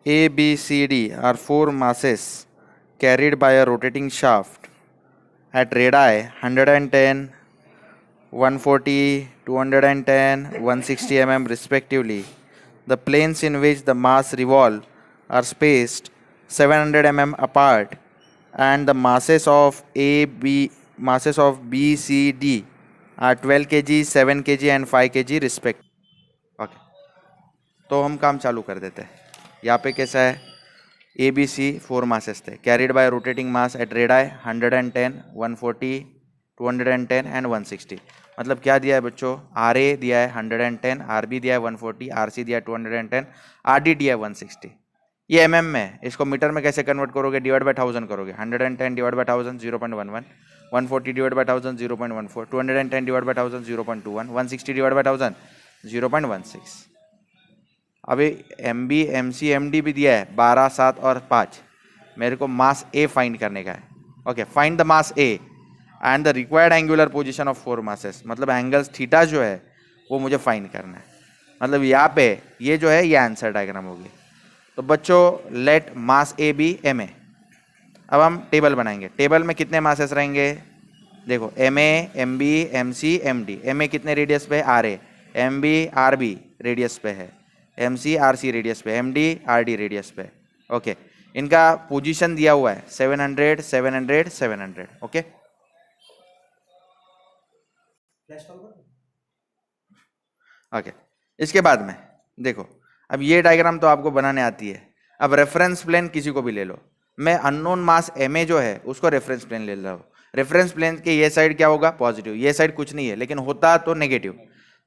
A, B, C, D are four masses carried by a rotating shaft at radii 110, 140, 210, 160 mm respectively. The planes in which the mass revolve are spaced 700 mm apart, and the masses of B, C, D are 12 kg, 7 kg and 5 kg respectively. Okay. तो हम काम चालू कर देते हैं। यहाँ पे कैसा है, A B C four masses थे carried by rotating mass at radii 110, 140, 210 and 160। मतलब क्या दिया है बच्चों, आर ए दिया है 110, आर बी दिया है 140, आर सी दिया है 210, आर डी दिया है 160। ये एम एम में, इसको मीटर में कैसे कन्वर्ट करोगे, डिवाइड बाय 1000 करोगे। 110 divide by 1000 0.11, 140 divide by 1000 0.14, 210 divide by 1000 0.21, 160 divide by 1000 0.16। अभी M B M C M D भी दिया है 12, 7 और 5। मेरे को मास ए फाइंड करने का है। Okay, find the mass A and the required angular position of four masses. मतलब एंगल्स थीटा जो है वो मुझे फाइंड करना है। मतलब यहाँ पे ये जो है ये आंसर डायग्राम होगी। तो बच्चों let mass A B M A. अब हम टेबल बनाएंगे। टेबल में कितने मासेस रहेंगे, देखो M A, M B, M C, M D. M A कितने रेडियस पे है, R A. M B R B radius पे है। M C R C radius पे, M D R D radius पे। ओके, इनका पोजीशन दिया हुआ है 700, 700, 700। Okay, okay. इसके बाद में देखो, अब ये डायग्राम तो आपको बनाने आती है। अब रेफरेंस प्लेन किसी को भी ले लो। मैं अननोन मास एम ए जो है उसको रेफरेंस प्लेन ले रहा हूँ। रेफरेंस प्लेन के ये साइड क्या होगा, पॉजिटिव। ये साइड कुछ नहीं है, लेकिन होता तो नेगेटिव।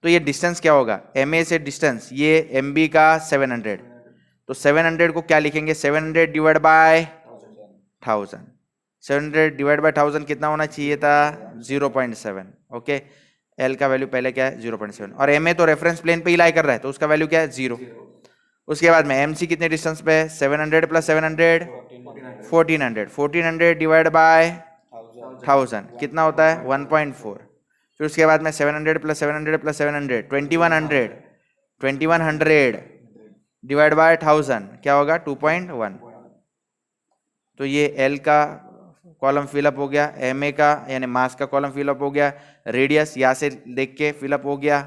तो ये डिस्टेंस क्या होगा, एम ए से डिस्टेंस, ये एम बी का 700। तो 700 को क्या लिखेंगे, 700 डिवाइड बाय 1000। 700 डिवाइड बाय 1000 कितना होना चाहिए था, 0.7। ओके, एल का वैल्यू पहले क्या है, 0.7। और एम ए तो रेफरेंस प्लेन पे ही लाई कर रहा है, तो उसका वैल्यू क्या है, 0। उसके बाद में एम सी कितने डिस्टेंस पे है, 700 प्लस 700, 1400। 1400 डिवाइड बाय 1000 कितना होता है, 1.4। फिर उसके बाद में 700 प्लस 700 प्लस 700, 2100। 2100 डिवाइड बाय 1000 क्या होगा, 2.1। तो ये एल का कॉलम फिलअप हो गया, एम ए का यानी मास का कॉलम फिलअप हो गया, रेडियस यहाँ से देख के फिलअप हो गया।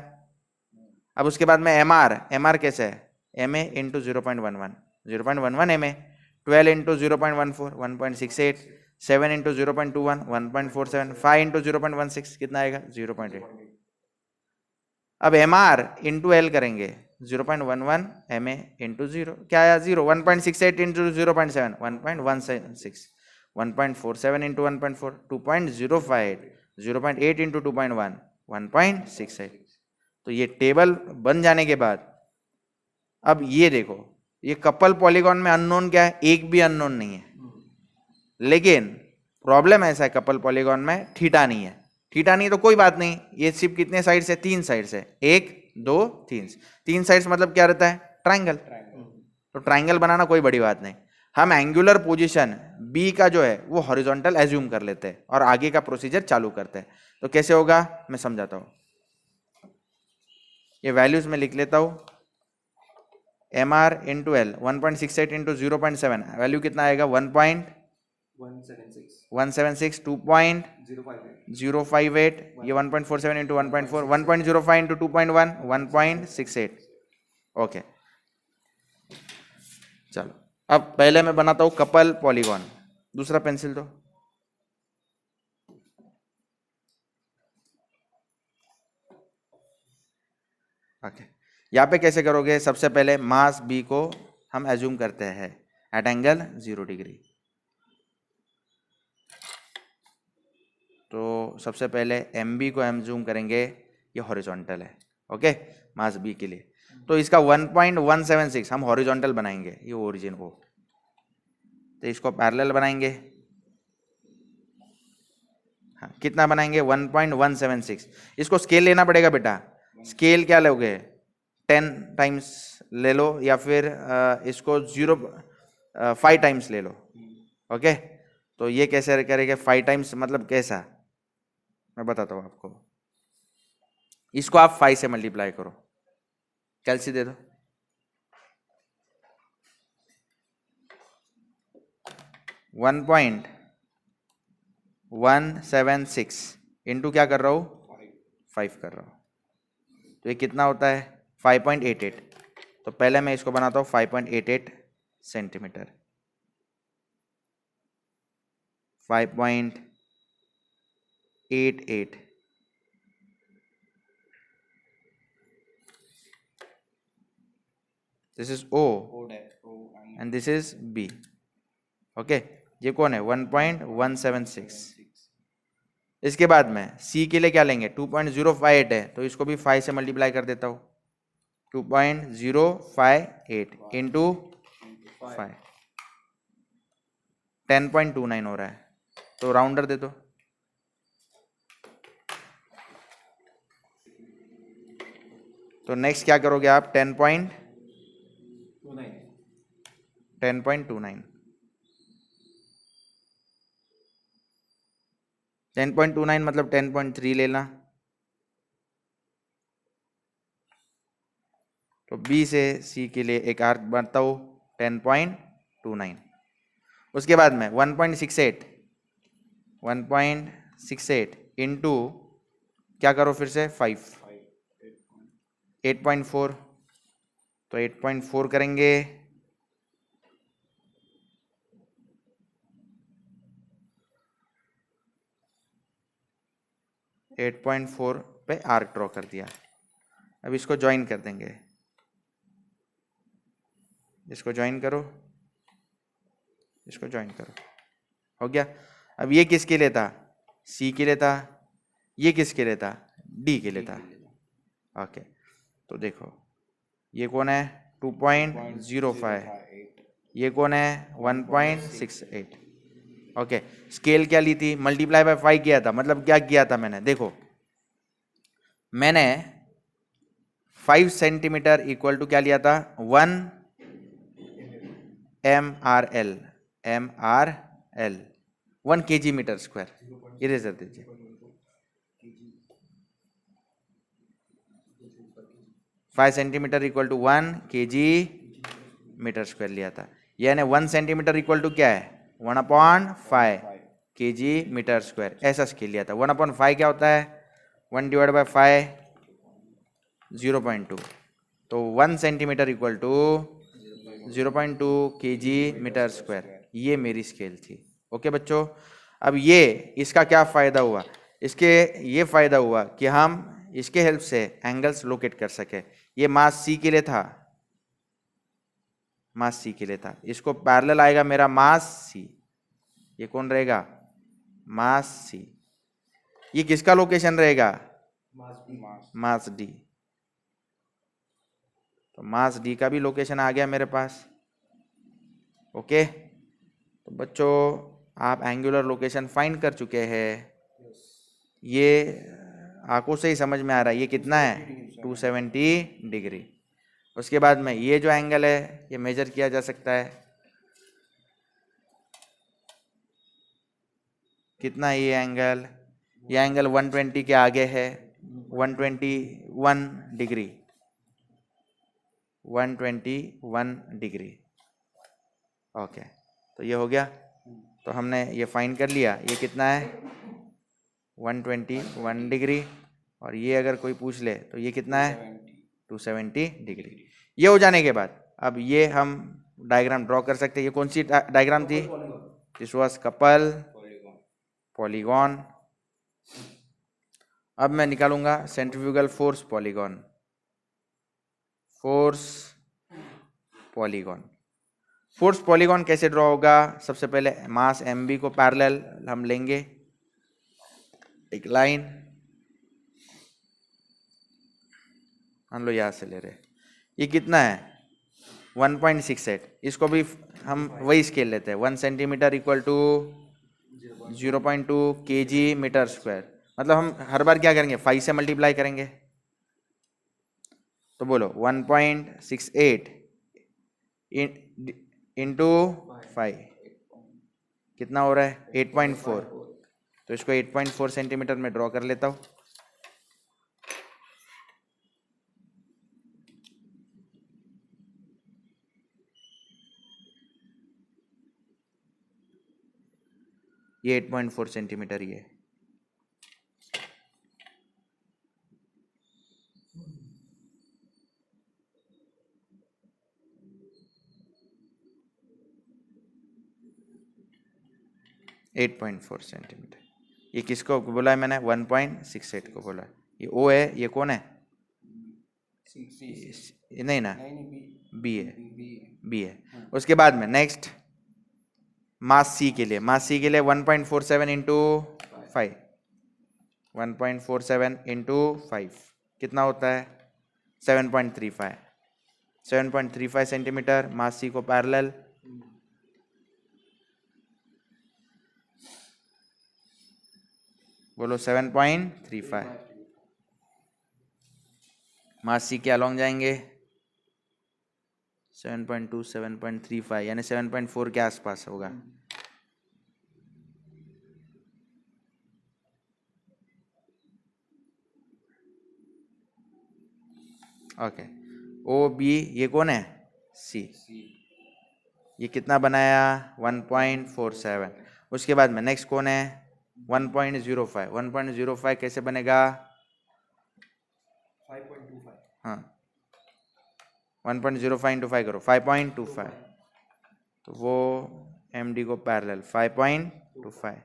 अब उसके बाद में एम आर कैसे है, M A into 0.11, 0.11 M A. 12 into 0.14, 1.68। 7 into 0.21, 1.47। 5 into 0.16 कितना आएगा, 0.8। अब एम आर इंटू एल करेंगे, 0.11 एम ए इंटू 0 क्या आया, 0। 1.68 इंटू 0.7, 1.176। 1.47 इंटू 1.4, 2.05। 0.8 इंटू 2.1, 1.68। तो ये टेबल बन जाने के बाद अब ये देखो, ये कपल पॉलीगॉन में अननोन क्या है, एक भी अननोन नहीं है। लेकिन प्रॉब्लम ऐसा है कपल पॉलीगॉन में थीटा नहीं है। थीटा नहीं तो कोई बात नहीं, ये सिर्फ कितने साइड से, 3 साइड से, 1 2 3। 3 साइड्स मतलब क्या रहता है, ट्राइंगल। तो ट्राइंगल बनाना कोई बड़ी बात नहीं। हम एंगुलर पोजीशन बी का जो है वो हॉरिजॉन्टल एज्यूम कर लेते हैं और आगे का प्रोसीजर चालू करते हैं। तो कैसे होगा मैं समझाता हूं। ये वैल्यूज में लिख लेता हूं, M R into L 1.68 into 0.7, value कितना आएगा, 1.176, 2.058। ये 1.47 इंटू 1.4, 1.05 इंटू 2.1, 1.68। ओके, चलो अब पहले मैं बनाता हूं कपल पॉलीगॉन। दूसरा पेंसिल दो। ओके, यहाँ पे कैसे करोगे, सबसे पहले मास बी को हम एज्यूम करते हैं एट एंगल 0 डिग्री। तो सबसे पहले एम बी को हम जूम करेंगे, ये हॉरिजॉन्टल है। ओके, मास बी के लिए तो इसका 1.176 हम हॉरिजॉन्टल बनाएंगे, ये ओरिजिन को। तो इसको पैरेलल बनाएंगे। हाँ, कितना बनाएंगे, 1.176। इसको स्केल लेना पड़ेगा बेटा। स्केल क्या लोगे, 10 टाइम्स ले लो या फिर इसको 5 टाइम्स ले लो। ओके, तो ये कैसे करेंगे 5 टाइम्स, मतलब कैसा मैं बताता हूँ आपको। इसको आप 5 से मल्टीप्लाई करो, कैलसी दे दो। 1.176 इंटू क्या कर रहा हूँ, 5 कर रहा हूँ, तो ये कितना होता है 5.88। तो पहले मैं इसको बनाता हूँ 5.88 centimetre, 5.88, this is O and this is B। Okay, ये कौन है 1.176। इसके बाद में C के लिए क्या लेंगे, 2.058 है, तो इसको भी 5 से मल्टीप्लाई कर देता हूँ, 2.058 इंटू 5, 10.29 हो रहा है, तो राउंडर दे दो। तो नेक्स्ट क्या करोगे आप, 10.29, 10.29 मतलब 10.3 लेना, तो B से C के लिए एक आर्क बनता हूँ 10.29। उसके बाद में 1.68 इंटू क्या करो फिर से 5, 8.4, तो 8.4 करेंगे, एट पॉइंट फोर पे आर्क ड्रॉ कर दिया। अब इसको ज्वाइन कर देंगे, इसको ज्वाइन करो, इसको ज्वाइन करो, हो गया। अब ये किसके लिए था, C के लिए था, ये किसके लिए था, D के लिए था। ओके, तो देखो ये कौन है 2.05, ये कौन है 1.68। ओके, स्केल क्या ली थी, मल्टीप्लाई बाय 5 किया था, मतलब क्या किया था मैंने, देखो मैंने 5 सेंटीमीटर इक्वल टू क्या लिया था 1 MRL, 1 kg metre square, eraser दीजिए, 5 centimetre equal to 1 kg metre square लिया था, यानी 1 सेंटीमीटर इक्वल टू क्या है 1/5 kg मीटर स्क्वायर, ऐसा स्केल लिया था। 1/5 क्या होता है 1 डिवाइड बाय 5, 0.2, तो 1 centimetre equal to 0.2 kg metre square, ये मेरी स्केल थी। ओके बच्चों, अब ये इसका क्या फ़ायदा हुआ, इसके ये फ़ायदा हुआ कि हम इसके हेल्प से एंगल्स लोकेट कर सके। ये मास C के लिए था, मास C के लिए था, इसको पैरेलल आएगा मेरा मास C, ये कौन रहेगा मास C, ये किसका लोकेशन रहेगा मास D, तो मास D का भी लोकेशन आ गया मेरे पास। ओके, तो बच्चों आप एंगुलर लोकेशन फाइंड कर चुके हैं, ये आंखों से ही समझ में आ रहा है, ये कितना है 270 डिग्री। उसके बाद में ये जो एंगल है ये मेजर किया जा सकता है, कितना है ये एंगल 120 के आगे है, 121 डिग्री, 121 डिग्री। ओके, तो ये हो गया, तो हमने ये फाइंड कर लिया, ये कितना है 121 डिग्री, और ये अगर कोई पूछ ले तो ये कितना है 270 डिग्री। ये हो जाने के बाद अब ये हम डायग्राम ड्रॉ कर सकते हैं। ये कौन सी डायग्राम थी, दिस वाज कपल पॉलीगॉन। अब मैं निकालूंगा centrifugal force polygon, force polygon कैसे ड्रॉ होगा, सबसे पहले मास MB को पैरेलल हम लेंगे, एक लाइन मान लो यहाँ से ले रहे, ये कितना है 1.68, इसको भी हम वही स्केल लेते हैं, 1 centimetre equal to 0.2 kg metre square, मतलब हम हर बार क्या करेंगे 5 से मल्टीप्लाई करेंगे, तो बोलो 1.68 इंटू 5 कितना हो रहा है 8.4, तो इसको 8.4 सेंटीमीटर में ड्रॉ कर लेता हूँ। ये 8.4 सेंटीमीटर ये। Eight 8.4 centimetre. ये किसको बोला है मैंने? 1.68 को बोला है। ये ओ है, ये कौन है? नहीं ना, बी है, बी है। उसके बाद में नेक्स्ट मास सी के लिए, मास सी के लिए 1.47 इंटू 5, 1.47 इंटू 5 कितना होता है? 7.35, 7.35 सेंटीमीटर। मास सी को पैरेलल, बोलो 7.35। मास सी के अलॉन्ग जाएंगे 7.2, 7.35 यानी 7.4 के आसपास होगा। ओके, ओ बी ये कौन है? सी। ये कितना बनाया? 1.47। उसके बाद में नेक्स्ट कौन है? 1.05। 1.05 कैसे बनेगा? 5.25। हाँ, 1.05 इंटू 5 करो, 5.25। तो वो एम डी को पैरेलल 5.25।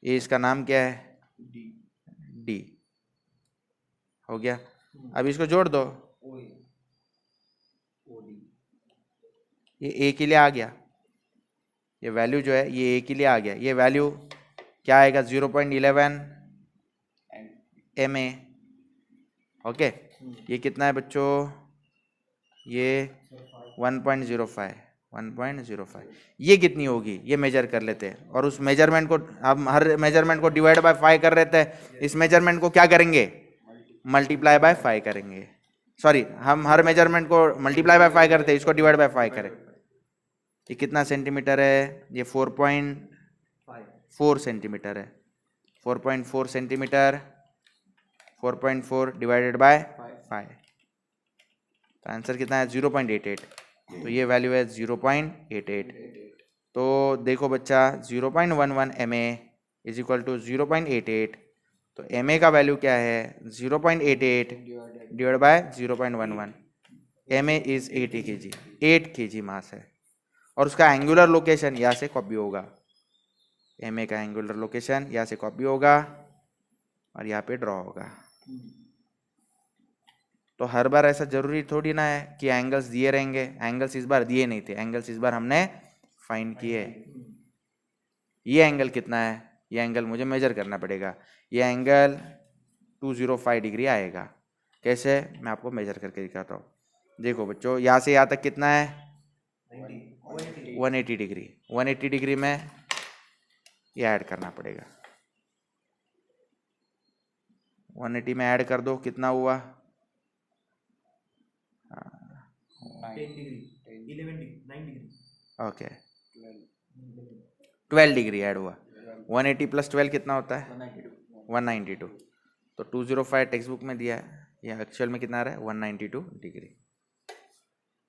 ये इसका नाम क्या है? डी। हो गया। अब इसको जोड़ दो, ये ए के लिए आ गया। ये वैल्यू जो है ये ए के लिए आ गया। ये वैल्यू क्या आएगा? 0.11 एम ए। ओके, ये कितना है बच्चों? ये 1.05, 1.05। ये कितनी होगी ये मेजर कर लेते हैं, और उस मेजरमेंट को हम हर मेजरमेंट को डिवाइड बाय 5 कर लेते हैं। इस मेजरमेंट को क्या करेंगे? मल्टीप्लाई बाय 5 करेंगे। सॉरी, हम हर मेजरमेंट को मल्टीप्लाई बाय 5 करते हैं, इसको डिवाइड बाय 5 करें। ये कितना सेंटीमीटर है? ये 4.4 सेंटीमीटर है। 4.4 सेंटीमीटर, 4.4 डिवाइडेड बाय 5, तो आंसर कितना है? 0.88। तो ये वैल्यू है 0.88। तो देखो बच्चा, 0.11 M A is equal to 0.88। तो एम ए का वैल्यू क्या है? 0.88 divide by 0.11। M A is 80 kg, 8 kg mass है। और उसका एंगुलर लोकेशन यहाँ से कॉपी होगा। एम ए का एंगुलर लोकेशन यहाँ से कॉपी होगा और यहाँ पे ड्रॉ होगा। तो हर बार ऐसा जरूरी थोड़ी ना है कि एंगल्स दिए रहेंगे। एंगल्स इस बार दिए नहीं थे, एंगल्स इस बार हमने फाइंड किए। ये एंगल कितना है? ये एंगल मुझे मेजर करना पड़ेगा। ये एंगल 205 डिग्री आएगा। कैसे? मैं आपको मेजर करके दिखाता हूँ। देखो बच्चों, यहाँ से यहाँ तक कितना है? 180 डिग्री। 180 डिग्री में ये ऐड करना पड़ेगा। 180 में ऐड कर दो, कितना हुआ? 10 degree, 11 degree, 9 degree. Okay, 12 degree add हुआ। 180 प्लस 12 कितना होता है? 192। तो 205 टेक्स्ट बुक में दिया है, ये एक्चुअल में कितना आ रहा है? 192 डिग्री।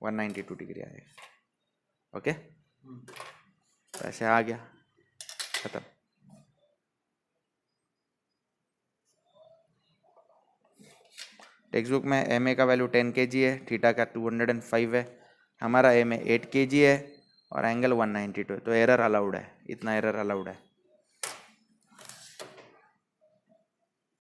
192 डिग्री आएगा। ओके, तो ऐसे आ गया, खत्म। टेक्स्ट बुक में एम ए का वैल्यू 10 kg है, थीटा का 205 है, हमारा एम ए 8 kg है और एंगल 192 है। तो एरर अलाउड है, इतना एरर अलाउड है।